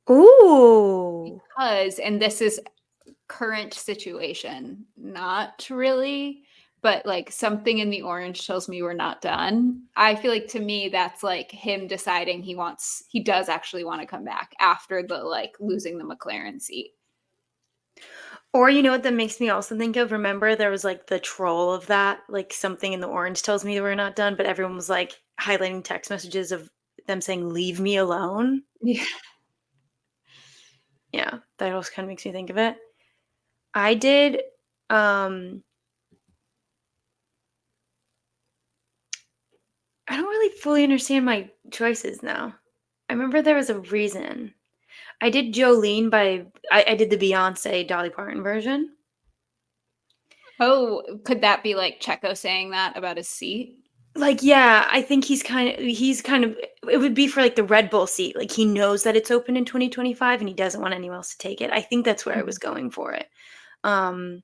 Speaker 2: Ooh.
Speaker 1: Because, and this is current situation, not really, but like Something in the Orange tells me we're not done. I feel like to me that's like him deciding he does actually want to come back after the like losing the McLaren seat.
Speaker 2: Or you know what that makes me also think of? Remember there was like the troll of that, like Something in the Orange tells me that we're not done, but everyone was like highlighting text messages of them saying leave me alone.
Speaker 1: Yeah.
Speaker 2: Yeah, that also kind of makes me think of it. I did I don't really fully understand my choices now. I remember there was a reason. I did Jolene by I did the Beyonce Dolly Parton version.
Speaker 1: Oh, could that be like Checo saying that about his seat?
Speaker 2: Like, yeah, I think he's kind of it would be for like the Red Bull seat. Like he knows that it's open in 2025 and he doesn't want anyone else to take it. I think that's where I was going for it. Um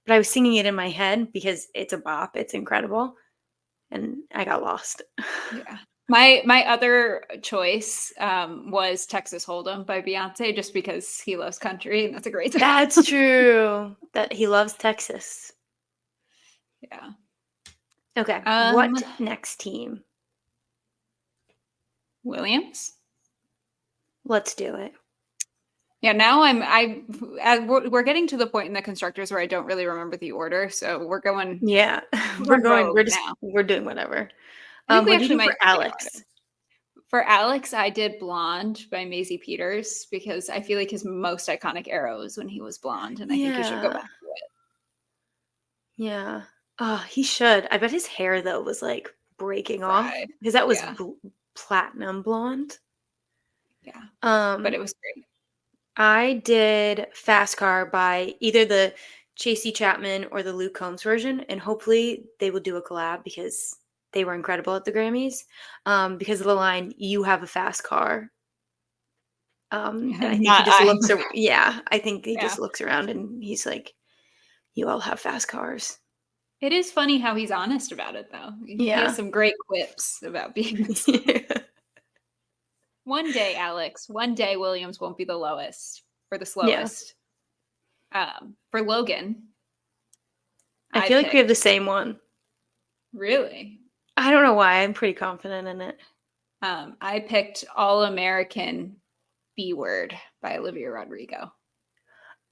Speaker 2: but I was singing it in my head because it's a bop. It's incredible. And I got lost.
Speaker 1: Yeah. My other choice was Texas Hold'em by Beyonce, just because he loves country and that's a great song.
Speaker 2: That's true. That he loves Texas.
Speaker 1: Yeah.
Speaker 2: Okay. What next team?
Speaker 1: Williams.
Speaker 2: Let's do it.
Speaker 1: Yeah, now we're getting to the point in the constructors where I don't really remember the order, so we're going.
Speaker 2: Yeah,
Speaker 1: we're going.
Speaker 2: We're doing whatever.
Speaker 1: I think we
Speaker 2: What did
Speaker 1: actually
Speaker 2: you do
Speaker 1: might
Speaker 2: for Alex?
Speaker 1: For Alex, I did Blonde by Maisie Peters because I feel like his most iconic era was when he was blonde, and I think he should go back to it.
Speaker 2: Yeah. Oh, he should. I bet his hair though was like breaking off because that was platinum blonde.
Speaker 1: Yeah. But it was great.
Speaker 2: I did Fast Car by either the Chasey Chapman or the Luke Combs version, and hopefully they will do a collab because they were incredible at the Grammys. Because of the line "You have a fast car," and I think he just looks. I think he just looks around and he's like, "You all have fast cars."
Speaker 1: It is funny how he's honest about it, though. He has some great quips about being this. One day, Alex, one day Williams won't be the lowest or the slowest. For Logan,
Speaker 2: I feel like we have the same one.
Speaker 1: Really?
Speaker 2: I don't know why. I'm pretty confident in it.
Speaker 1: I picked All American B Word by Olivia Rodrigo.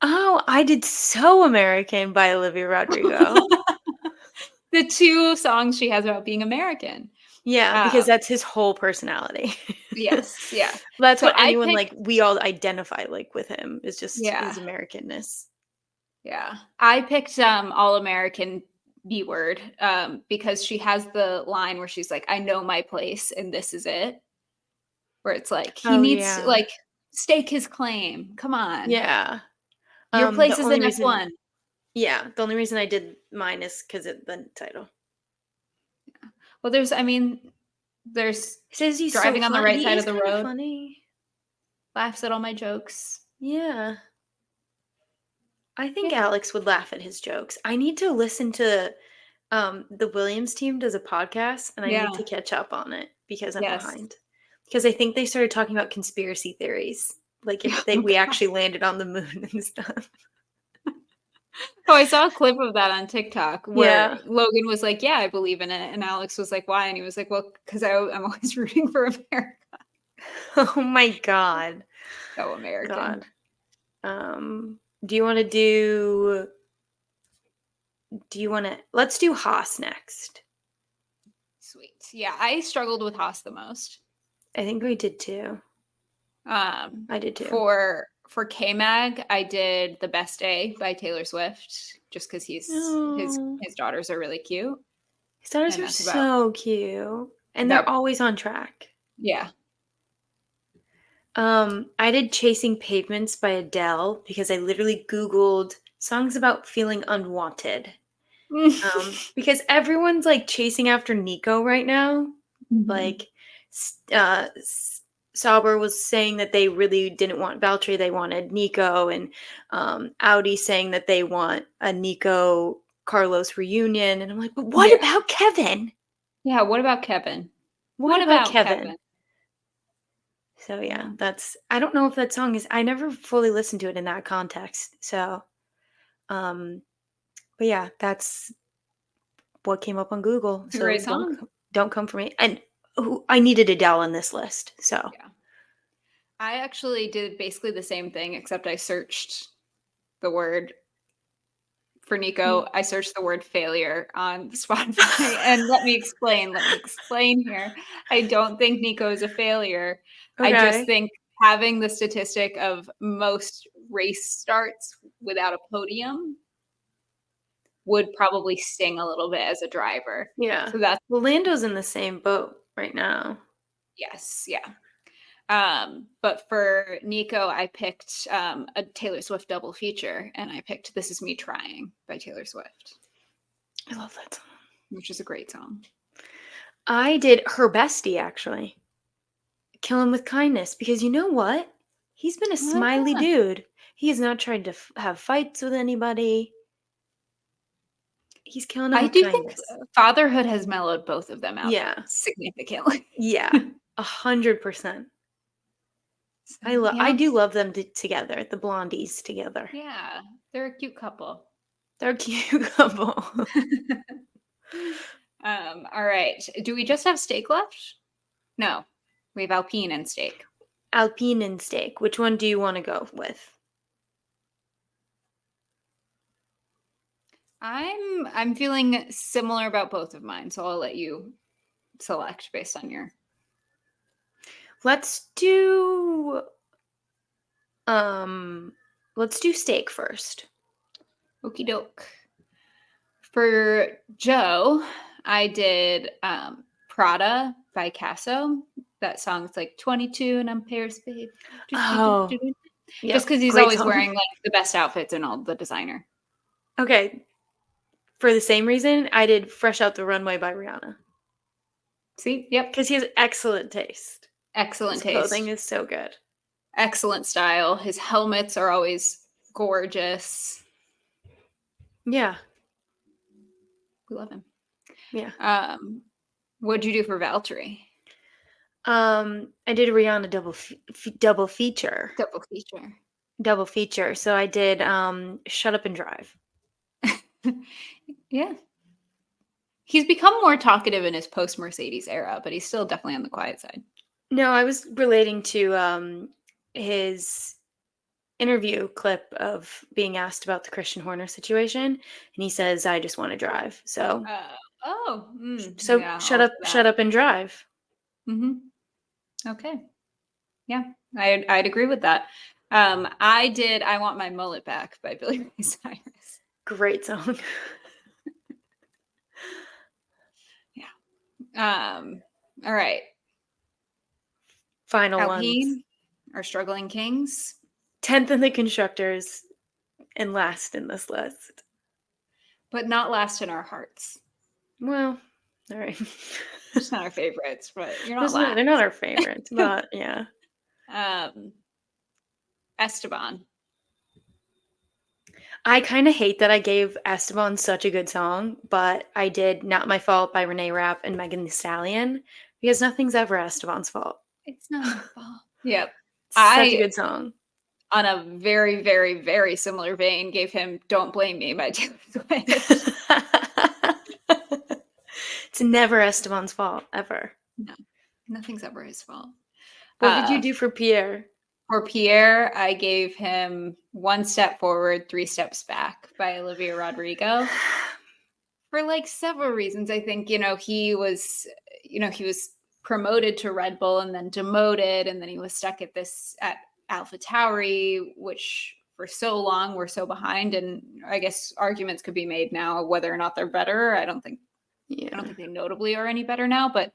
Speaker 2: Oh, I did So American by Olivia Rodrigo.
Speaker 1: The two songs she has about being American.
Speaker 2: Yeah, because that's his whole personality.
Speaker 1: Yes, yeah.
Speaker 2: That's what anyone like we all identify like with him is just his Americanness.
Speaker 1: Yeah. I picked All American B Word because she has the line where she's like, I know my place and this is it. Where it's like he needs to like stake his claim. Come on.
Speaker 2: Yeah.
Speaker 1: Your place is in F1.
Speaker 2: Yeah. The only reason I did mine is because of the title.
Speaker 1: Yeah. Well, there's
Speaker 2: says he's
Speaker 1: driving on the right side of the road.
Speaker 2: Funny.
Speaker 1: Laughs at all my jokes.
Speaker 2: Yeah. I think Alex would laugh at his jokes. I need to listen to the Williams team does a podcast and I need to catch up on it because I'm behind. Because I think they started talking about conspiracy theories. Like if we actually landed on the moon and stuff.
Speaker 1: Oh, I saw a clip of that on TikTok where Logan was like, yeah, I believe in it. And Alex was like, why? And he was like, well, because I'm always rooting for America.
Speaker 2: Oh my God.
Speaker 1: So American.
Speaker 2: God. Do you want to let's do Haas next.
Speaker 1: Sweet. Yeah, I struggled with Haas the most.
Speaker 2: I think we did too. I did too.
Speaker 1: For K-Mag, I did The Best Day by Taylor Swift just because his daughters are really cute.
Speaker 2: His daughters are so cute. And they're always on track.
Speaker 1: Yeah.
Speaker 2: I did Chasing Pavements by Adele because I literally Googled songs about feeling unwanted. Because everyone's like chasing after Nico right now. Mm-hmm. Like Sauber was saying that they really didn't want Valtteri, they wanted Nico, and Audi saying that they want a Nico Carlos reunion, and I'm like, but what about Kevin?
Speaker 1: Yeah, what about Kevin?
Speaker 2: What about Kevin? So yeah, I don't know if that song is, I never fully listened to it in that context. So, but yeah, that's what came up on Google.
Speaker 1: It's a
Speaker 2: So
Speaker 1: great song.
Speaker 2: don't come for me. And I needed Adele on this list. So
Speaker 1: Yeah. I actually did basically the same thing, except I searched the word for Nico. I searched the word failure on Spotify. And let me explain here. I don't think Nico is a failure. I just
Speaker 2: okay,
Speaker 1: think having the statistic of most race starts without a podium would probably sting a little bit as a driver.
Speaker 2: yeah.
Speaker 1: So that's
Speaker 2: Well, Lando's in the same boat right now.
Speaker 1: yes, yeah. But for Nico, I picked a Taylor Swift double feature, and I picked "This Is Me Trying" by Taylor Swift,
Speaker 2: I love that song.
Speaker 1: which is a great song.
Speaker 2: I did Her Bestie, actually. Kill Him with Kindness, because you know what? He's been a smiley
Speaker 1: Ah,
Speaker 2: dude. He has not tried to have fights with anybody. He's killing him
Speaker 1: I
Speaker 2: with
Speaker 1: do think
Speaker 2: kindness.
Speaker 1: fatherhood has mellowed both of them out
Speaker 2: Yeah.
Speaker 1: significantly.
Speaker 2: Yeah. 100%.
Speaker 1: So,
Speaker 2: I
Speaker 1: yeah,
Speaker 2: do love them together, the blondies together.
Speaker 1: yeah, they're a cute couple.
Speaker 2: They're a cute couple.
Speaker 1: All right. Do we just have steak left? No, we have Alpine and steak.
Speaker 2: Alpine and steak. Which one do you want to go with?
Speaker 1: I'm feeling similar about both of mine, so I'll let you select based on your.
Speaker 2: Let's do um let's do steak first.
Speaker 1: Okie doke. For Joe, I did Prada by Casso. That song's like 22 and I'm Paris, babe.
Speaker 2: Oh,
Speaker 1: Just
Speaker 2: yep,
Speaker 1: because he's
Speaker 2: great
Speaker 1: always
Speaker 2: song.
Speaker 1: wearing like the best outfits and all the designer.
Speaker 2: Okay, for the same reason, I did Fresh Out the Runway by Rihanna.
Speaker 1: See? Yep.
Speaker 2: Because he has excellent taste.
Speaker 1: Excellent
Speaker 2: His clothing
Speaker 1: taste.
Speaker 2: is so good.
Speaker 1: Excellent style. His helmets are always gorgeous.
Speaker 2: Yeah,
Speaker 1: We love him.
Speaker 2: yeah.
Speaker 1: What'd you do for Valtteri?
Speaker 2: I did a Rihanna double feature.
Speaker 1: Double feature.
Speaker 2: Double feature. So I did Shut Up and Drive.
Speaker 1: Yeah. He's become more talkative in his post Mercedes era, but he's still definitely on the quiet side.
Speaker 2: No, I was relating to his interview clip of being asked about the Christian Horner situation, and he says, "I just want to drive." So,
Speaker 1: Yeah, all of that.
Speaker 2: shut up and drive.
Speaker 1: Okay. Yeah, I'd agree with that. I did I Want My Mullet Back by Billy Ray Cyrus.
Speaker 2: Great song.
Speaker 1: Yeah. All right.
Speaker 2: Final ones.
Speaker 1: Alpine, our struggling kings,
Speaker 2: 10th in the constructors and last in this list.
Speaker 1: but not last in our hearts.
Speaker 2: Well, all right.
Speaker 1: It's not our favorites, but you're not last.
Speaker 2: They're not our favorites, but yeah.
Speaker 1: Esteban.
Speaker 2: I kind of hate that I gave Esteban such a good song, but I did Not My Fault by Renee Rapp and Megan Thee Stallion because nothing's ever Esteban's fault.
Speaker 1: It's not my fault. Yep.
Speaker 2: Such a good song.
Speaker 1: On a very, very, very similar vein, gave him "Don't Blame Me" by Taylor Swift.
Speaker 2: It's never Esteban's fault, ever.
Speaker 1: No, nothing's ever his fault.
Speaker 2: What did you do for Pierre?
Speaker 1: For Pierre, I gave him "One Step Forward, Three Steps Back" by Olivia Rodrigo. For like several reasons. I think, he was promoted to Red Bull and then demoted, and then he was stuck at AlphaTauri, which for so long we're so behind. And I guess arguments could be made now whether or not they're better. I don't think they notably are any better now. But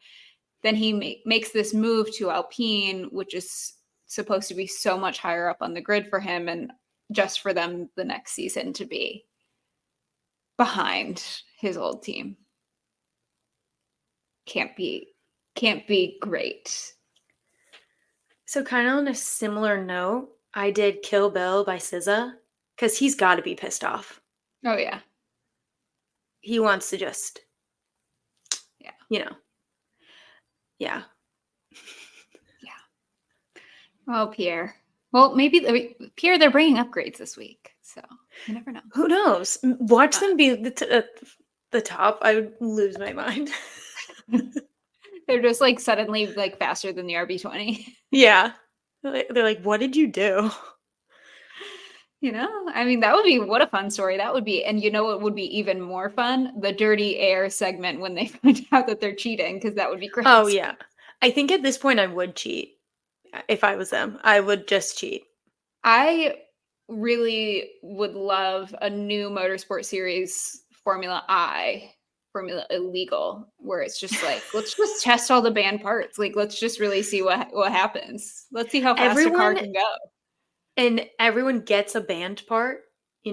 Speaker 1: then he makes this move to Alpine, which is supposed to be so much higher up on the grid for him, and just for them the next season to be behind his old team can't be great.
Speaker 2: So kind of on a similar note, I did Kill Bill by SZA because he's got to be pissed off.
Speaker 1: Oh yeah.
Speaker 2: he wants to just,
Speaker 1: yeah.
Speaker 2: Yeah.
Speaker 1: Yeah. Oh, Pierre. Well, maybe Pierre, they're bringing upgrades this week, so you never know.
Speaker 2: Who knows? Watch them be the top. I would lose my mind.
Speaker 1: They're just like suddenly like faster than the RB20.
Speaker 2: Yeah. They're like, what did you do?
Speaker 1: I mean, that would be what a fun story that would be. And what would be even more fun? The dirty air segment when they find out that they're cheating, because that would be great.
Speaker 2: Oh, yeah. I think at this point I would cheat. If I was them, I would just cheat.
Speaker 1: I really would love a new motorsport series, Formula Illegal, where it's just like, let's just test all the banned parts. Like, let's just really see what happens. Let's see how fast a car can go.
Speaker 2: And everyone gets a banned part,
Speaker 1: I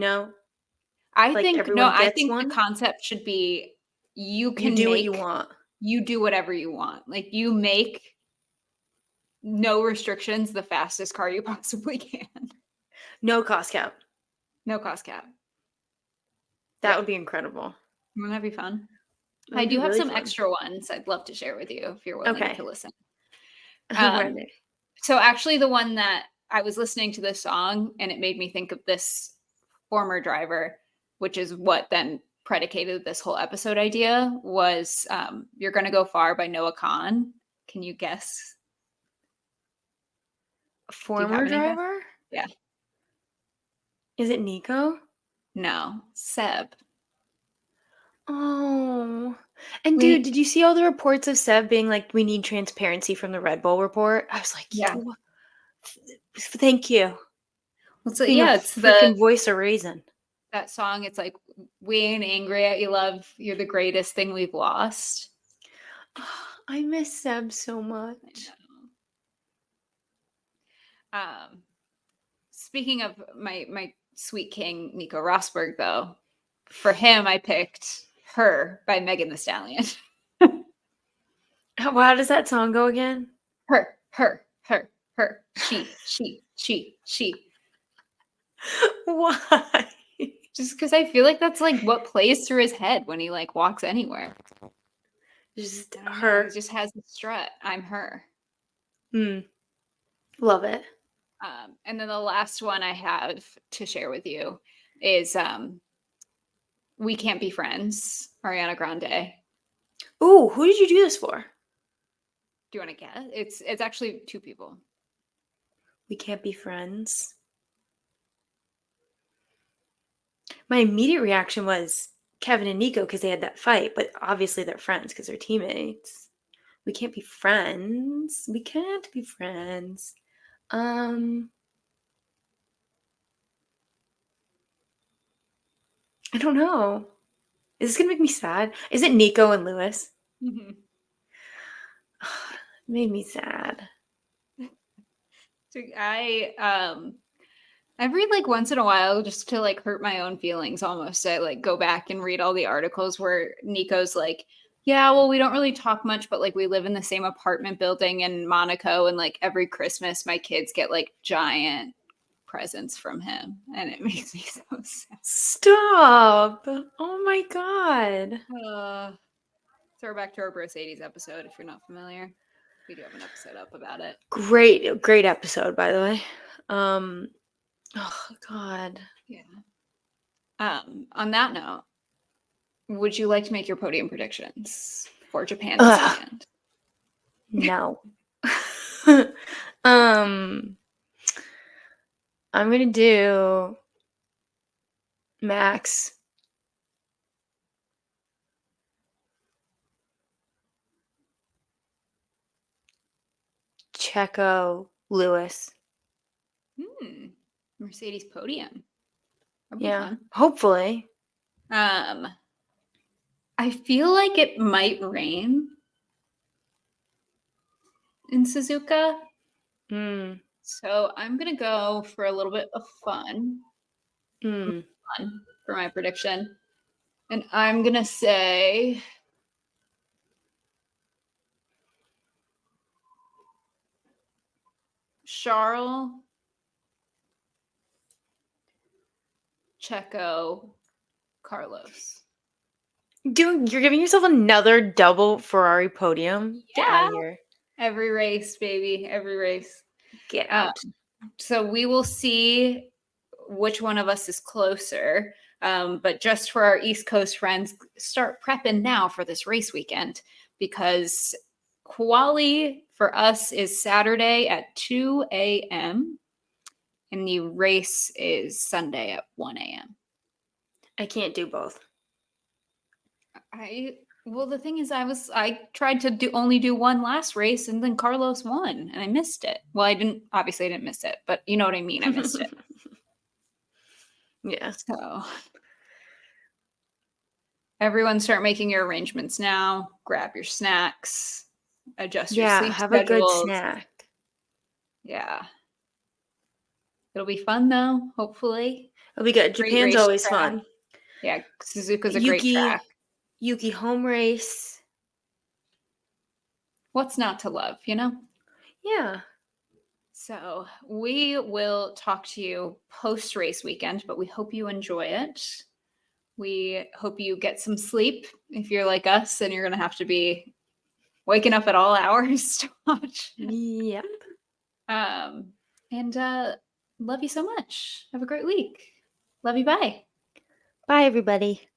Speaker 2: Like,
Speaker 1: think
Speaker 2: everyone
Speaker 1: I
Speaker 2: gets
Speaker 1: think the
Speaker 2: one?
Speaker 1: concept should be you
Speaker 2: You
Speaker 1: can
Speaker 2: do what you
Speaker 1: make
Speaker 2: want.
Speaker 1: you do whatever you want. Like, you make no restrictions the fastest car you possibly can.
Speaker 2: No cost cap.
Speaker 1: No cost cap.
Speaker 2: That would be incredible.
Speaker 1: Wouldn't that be fun?
Speaker 2: That
Speaker 1: I
Speaker 2: would be
Speaker 1: do have
Speaker 2: really
Speaker 1: some
Speaker 2: fun.
Speaker 1: extra ones I'd love to share with you if you're willing
Speaker 2: Okay.
Speaker 1: to listen.
Speaker 2: I'm ready.
Speaker 1: So actually, the one that I was listening to this song and it made me think of this former driver, which is what then predicated this whole episode idea, was You're Gonna Go Far by Noah Khan. Can you guess?
Speaker 2: A
Speaker 1: Do you have
Speaker 2: former
Speaker 1: any guess?
Speaker 2: driver?
Speaker 1: Yeah.
Speaker 2: Is it Nico?
Speaker 1: No, Seb.
Speaker 2: Oh. And dude, did you see all the reports of Seb being like, we need transparency from the Red Bull report? I was like,
Speaker 1: Yeah.
Speaker 2: Thank you.
Speaker 1: Well,
Speaker 2: Being a freaking voice of reason.
Speaker 1: That song, it's like, we ain't angry at you, love. You're the greatest thing we've lost.
Speaker 2: I miss Seb so much.
Speaker 1: Speaking of my sweet king, Nico Rosberg, though, for him, I picked Her by Megan Thee Stallion.
Speaker 2: How does that song go again?
Speaker 1: Her. She.
Speaker 2: Why?
Speaker 1: Just because I feel like that's like what plays through his head when he like walks anywhere.
Speaker 2: Just her.
Speaker 1: He just has the strut. I'm her.
Speaker 2: Love it.
Speaker 1: And then the last one I have to share with you is We Can't Be Friends, Ariana Grande.
Speaker 2: Ooh, who did you do this for?
Speaker 1: Do you want to guess? It's actually two people.
Speaker 2: We Can't Be Friends. My immediate reaction was Kevin and Nico because they had that fight, but obviously they're friends because they're teammates. We can't be friends. We can't be friends. I don't know. Is this gonna make me sad? Is it Nico and Lewis?
Speaker 1: Mm-hmm.
Speaker 2: Made me sad.
Speaker 1: So every like once in a while, just to like hurt my own feelings almost, I like go back and read all the articles where Nico's like, yeah, well, we don't really talk much, but like we live in the same apartment building in Monaco, and like every Christmas my kids get like giant presents from him, and it makes me so sad.
Speaker 2: Stop. Oh my god.
Speaker 1: Throwback to our Mercedes episode if you're not familiar. We do have an episode up about it.
Speaker 2: Great episode, by the way. Oh god.
Speaker 1: Yeah. On that note, would you like to make your podium predictions for Japan this weekend?
Speaker 2: No. I'm gonna do Max. Checo, Lewis.
Speaker 1: Mercedes podium.
Speaker 2: Yeah, hopefully.
Speaker 1: I feel like it might rain in Suzuka. So I'm gonna go for a little bit of fun. Fun for my prediction. And I'm gonna say Charles, Checo, Carlos.
Speaker 2: You're giving yourself another double Ferrari podium? Get out
Speaker 1: Yeah.
Speaker 2: of here.
Speaker 1: Every race, baby. Every race.
Speaker 2: Get
Speaker 1: Um,
Speaker 2: out.
Speaker 1: so we will see which one of us is closer. But just for our East Coast friends, start prepping now for this race weekend because quali for us is Saturday at 2 a.m. and the race is Sunday at 1 a.m.
Speaker 2: I can't do both.
Speaker 1: Well, the thing is, I tried to only do one last race, and then Carlos won, and I missed it. Well, I didn't miss it, but you know what I mean. I missed it.
Speaker 2: Yeah.
Speaker 1: So everyone, start making your arrangements now. Grab your snacks. Adjust your
Speaker 2: Yeah,
Speaker 1: sleep
Speaker 2: have a good
Speaker 1: schedules.
Speaker 2: snack.
Speaker 1: Yeah, it'll be fun though. Hopefully,
Speaker 2: It'll be good.
Speaker 1: great
Speaker 2: Japan's always
Speaker 1: racetrack.
Speaker 2: fun.
Speaker 1: Yeah, Suzuka's a great
Speaker 2: Yuki
Speaker 1: track.
Speaker 2: home race.
Speaker 1: What's not to love, you know?
Speaker 2: Yeah.
Speaker 1: So we will talk to you post race weekend, but we hope you enjoy it. We hope you get some sleep if you're like us and you're going to have to be waking up at all hours to watch.
Speaker 2: Yep.
Speaker 1: And love you so much. Have a great week. Love you. Bye.
Speaker 2: Bye, everybody.